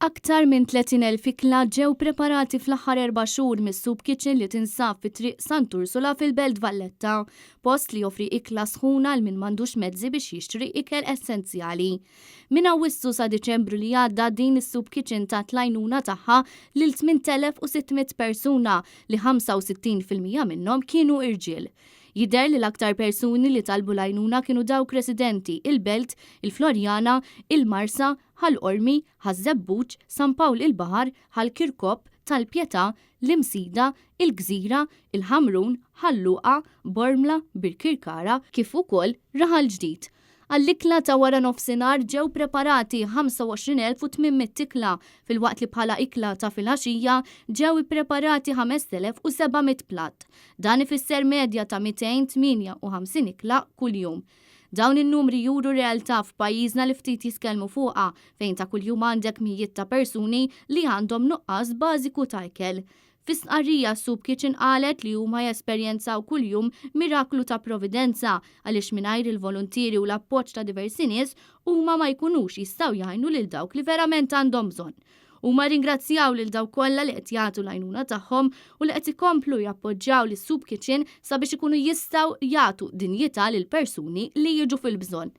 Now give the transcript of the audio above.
Aktar minn 30,000 ikla ġew preparati fl-aħħar 4 xhur mis-Soup Kitchen li tinsab fit-triq Sant'Ursula fil-Belt Valletta, post li joffri ikla sħuna għal min m'għandux mezzi biex jixtri ikel essenzjali. Minn Awwissu sa Diċembru li għadda din is-Soup Kitchen tat l-għajnuna tagħha lil 8600 persuna li 65% minnhom kienu irġiel. Jidher li l-aktar persuni li talbu l-għajnuna kienu dawk residenti il-Belt, il-Florjana, il-Marsa, ħall-Qormi, ħaż-Żebbuġ, San Pawl il-Baħar, ħall-Kirkop, tal-Pjetà, l-Imsida, il-Gżira, il-Ħamrun, ħall-Luqa, Bormla, Birkirkara, kif ukoll Raħal Ġdid. Għall-ikla ta' wara nofsinhar ġew preparati 25,800 ikla fil-waqt li bħala ikla ta' filgħaxija ġew ippreparati 5,700 platt. Dan ifisser medja ta' 258 ikla kuljum. Dawn in-numri juru realtà f'pajjiżna li ftit jiskellmu fuqha fejn ta' kuljum għandek mijiet ta' persuni li għandhom nuqqas bażiku ta' ikel. Fis-sqarrija Soup Kitchen qalet li huma jesperjenzaw kuljum miraklu ta' providenza għaliex mingħajr il-volontieri u l-appoġġ ta' diversi nies huma ma jkunux jistgħu jgħinu lil dawk li verament għandhom bżonn. Huma ringrazzjaw lil dawk kollha li qed jagħtu l-għajnuna tagħhom u li qed ikomplu jappoġġjaw lis-Soup Kitchen sabiex ikunu jistgħu jagħtu dinjità lil persuni li jiġu fil-bżonn.